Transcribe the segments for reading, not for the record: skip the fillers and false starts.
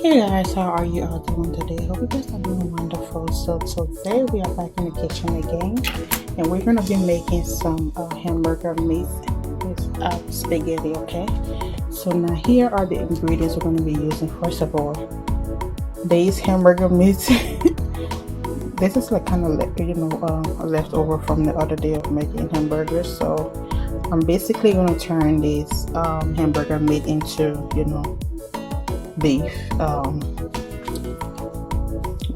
Hey guys, how are you all doing today? Hope you guys are doing wonderful. So today we are back in the kitchen again, and we're gonna be making some hamburger meat with spaghetti. Okay. So now here are the ingredients we're gonna be using. First of all, these hamburger meats. This is like kind of a leftover from the other day of making hamburgers. So I'm basically gonna turn this hamburger meat into beef,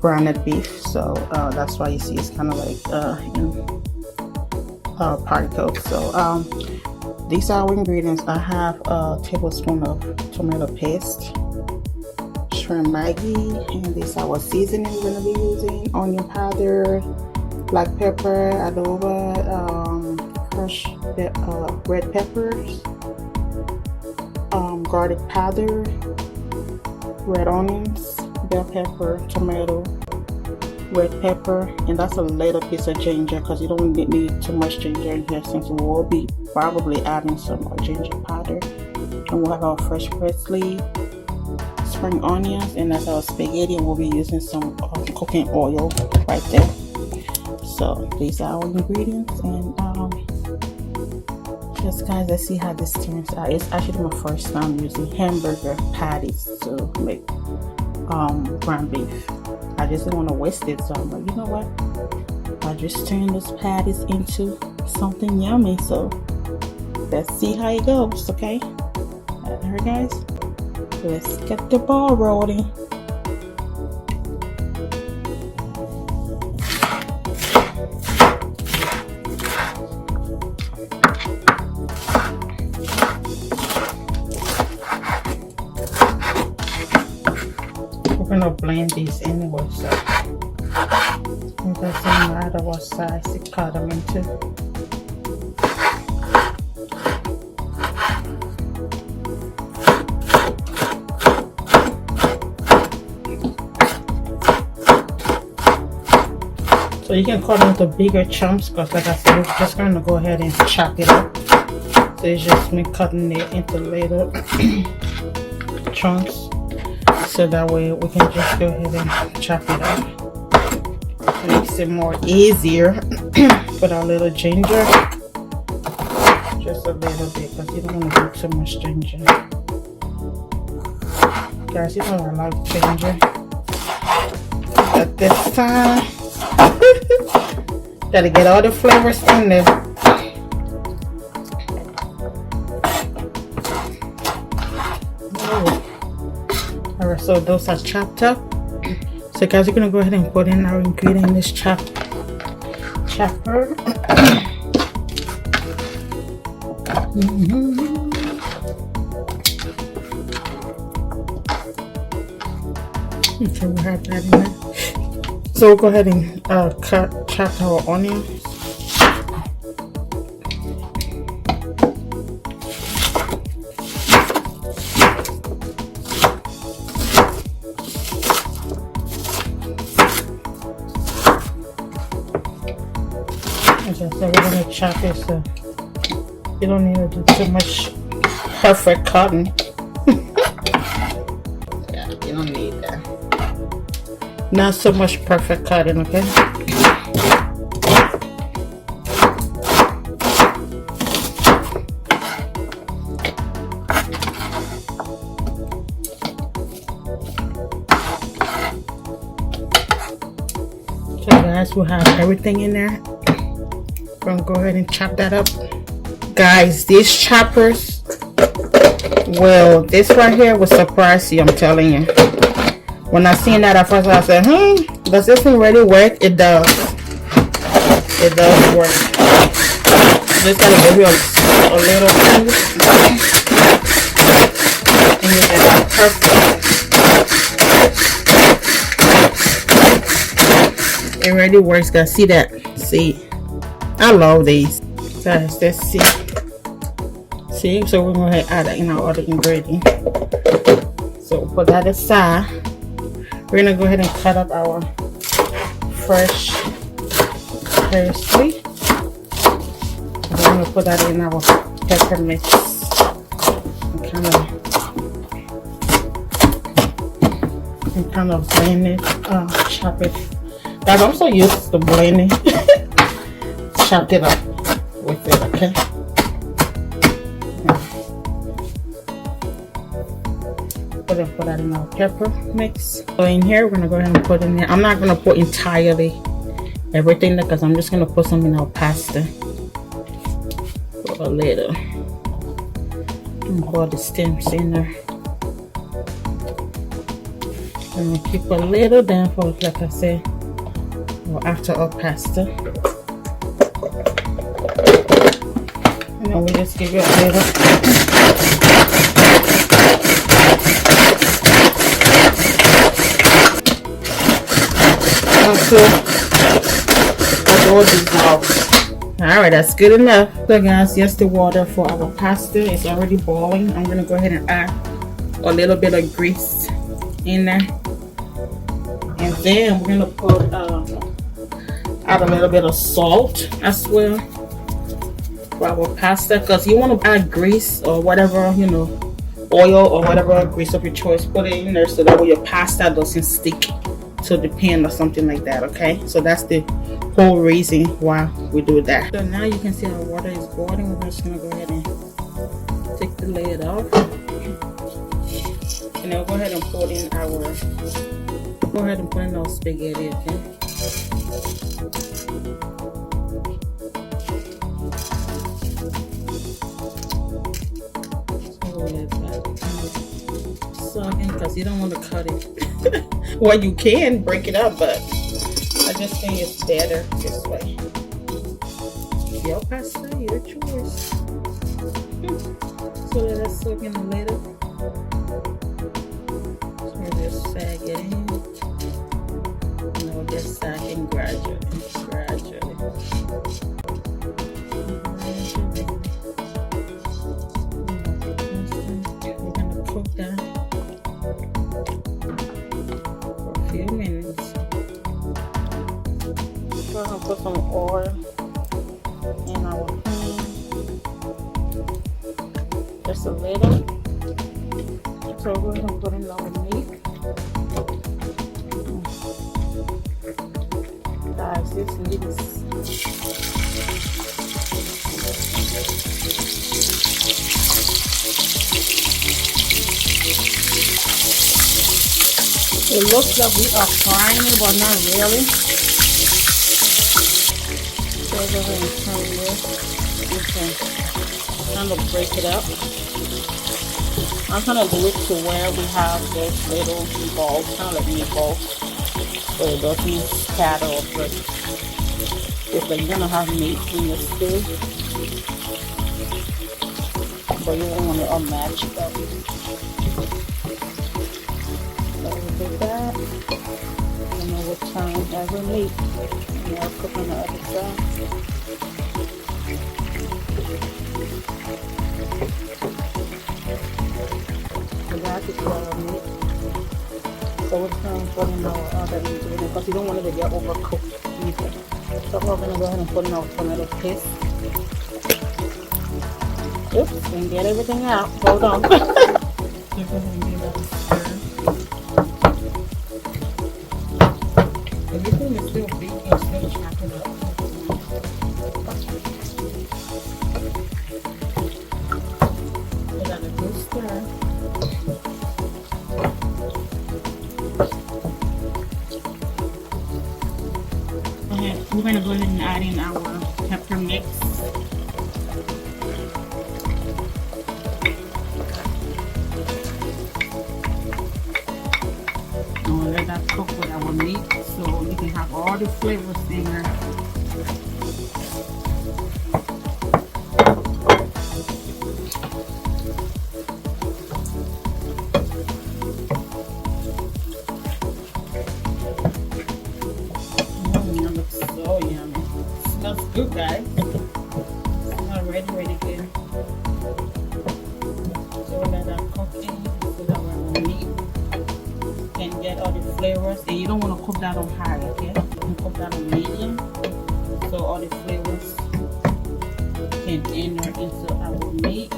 grounded beef. So that's why you see it's kind of like in particles. So these are our ingredients. I have a tablespoon of tomato paste, shrimp Maggi, and this is our seasoning we're going to be using: onion powder, black pepper, adobo, crushed red peppers, garlic powder, red onions, bell pepper, tomato, red pepper, and that's a little piece of ginger because you don't need too much ginger in here, since we will be probably adding some more ginger powder. And we'll have our fresh parsley, spring onions, and that's our spaghetti, and we'll be using some cooking oil right there. So these are our ingredients, and just guys, let's see how this turns out. It's actually my first time using hamburger patties to make ground beef. I just didn't want to waste it, so I'm like, you know what, I'll just turn those patties into something yummy. So let's see how it goes. Okay, alright guys, let's get the ball rolling. We're gonna blend these anyway, so it doesn't matter what size you cut them into. So you can cut into bigger chunks, because like I said, we're just gonna go ahead and chop it up. So it's just me cutting it into little chunks, so that way we can just go ahead and chop it up. It makes it more easier. Put a little ginger, just a little bit, because you don't want to do too much ginger. Guys, you know I like ginger. At this time, gotta get all the flavors in there. Alright, so those are chopped up. So guys, we're gonna go ahead and put in our ingredient in this chopper. Okay, we'll have that in there. So we'll go ahead and chop our onions. Okay, so we're gonna chop it, so you don't need to do too much perfect cutting. Yeah, you don't need that. Not so much perfect cutting, okay? So guys, we'll have everything in there. I'm gonna go ahead and chop that up. Guys, these choppers, well, this right here will surprise you, I'm telling you. When I seen that at first, I said, does this thing really work? It does. It does work. Just gotta give you a little boost, and you get perfect. It really works, guys. See that? See, I love these. Guys, let's see. See, so we're gonna add that in our other ingredient. So put that aside. We're gonna go ahead and cut up our fresh parsley. I'm gonna put that in our pepper mix. And kind of can kind of blend it, chop it. Guys, I'm so used to blending. Chop it up with it, okay? We're gonna put that in our pepper mix. So in here, we're gonna go ahead and put in there. I'm not gonna put entirely everything because I'm just gonna put some in our pasta. Put a little. And put the stems in there. And we'll keep a little down for, like I said, after our pasta. And then we just give it a little. Alright, that's good enough. So guys, yes, the water for our pasta is already boiling. I'm gonna go ahead and add a little bit of grease in there, and then we're gonna put add a little bit of salt as well for our pasta, because you want to add grease or whatever, you know, oil or whatever grease of your choice. Put it in there so that way your pasta doesn't stick to the pan or something like that. Okay, so that's the whole reason why we do that. So now you can see our water is boiling. We're just gonna go ahead and take the lid off, and then we'll go ahead and put in our spaghetti. Okay. Because you don't want to cut it. Well, you can break it up, but I just think it's better this way. Your pasta, your choice. So let us soak in a little. So we'll just sag it in. And we'll just sag in gradually. We're gonna cook that for a few minutes. So I'm gonna put some oil in our pan, just a little. So we're gonna put in our meat. Guys, this meat is it looks like we are frying it, but not really. So go ahead and turn this. You can kind of break it up. I'm gonna do it to where we have those little balls, kind of like meatballs, so it doesn't scatter or break. It's like you're gonna have meat in your stew, but you don't want to unmatch it up. With that, and then we'll turn every meat, and I'll cook on the other side. So that's the our meat. So we're trying to put in our other ingredients because you don't want it to get overcooked either. So we're going to go ahead and put in our tomato paste. Oops, didn't get everything out. Hold on. Go ahead and give that a stir. Everything is still big and still chopping up. We got a good stir. Okay, we're going to go ahead and add in our pepper mix. And we'll let that cook with our meat so you can have all the flavors in there. That looks so yummy. It smells good, guys. It's already good. So we'll let that cook in with our meat and get all the flavors. And you don't want to cook that on high, okay? You can cook that on medium so all the flavors can enter into our meat.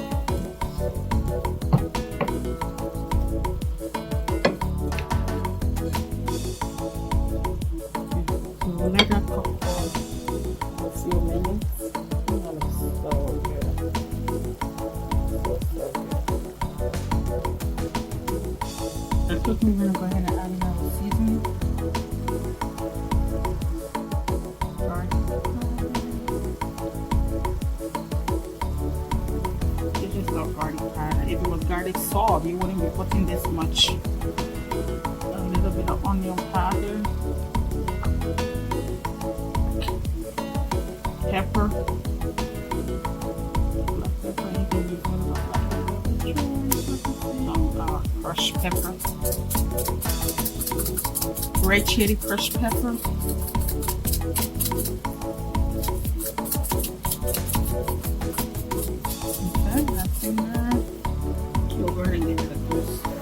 let that cook for a few minutes. That looks so good. So good. That's what we're gonna go ahead and add in our seasoning. It's just not garlic powder. If it was garlic salt, you wouldn't be putting this much. A little bit of onion powder, pepper, black pepper. You can use one black pepper, crushed pepper, red chili crushed pepper. Okay, that's in there. We'll go ahead and give it a good stir.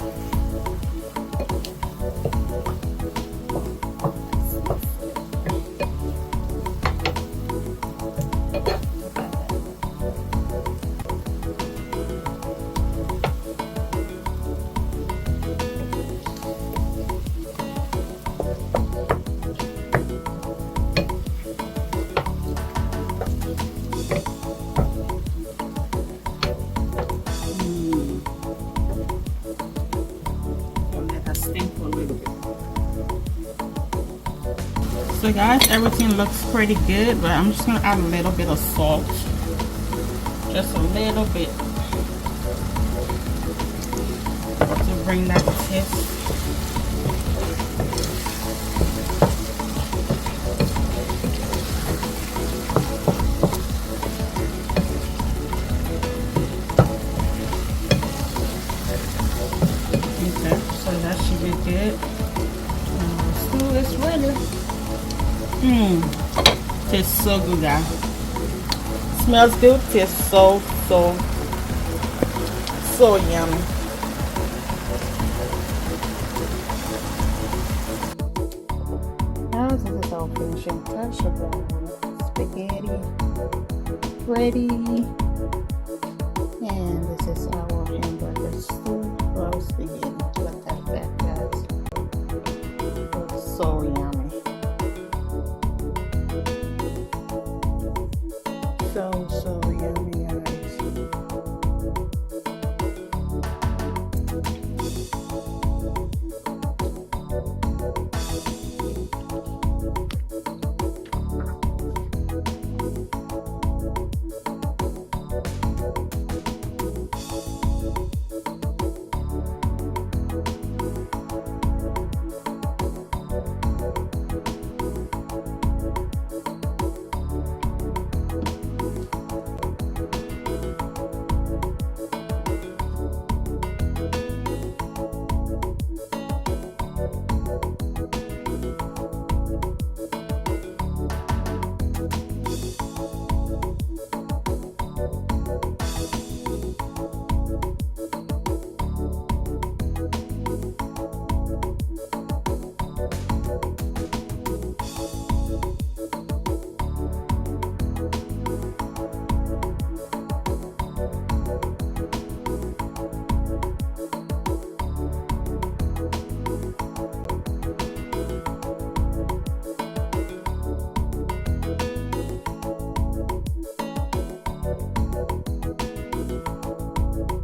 So guys, everything looks pretty good, but I'm just gonna add a little bit of salt, just a little bit, to bring that taste. Okay, so that should be good. Stew is ready. Tastes so good, guys. Smells good, tastes so yummy. Now this is our finishing touch of our spaghetti ready. And this is our hamburger stew, roast spaghetti.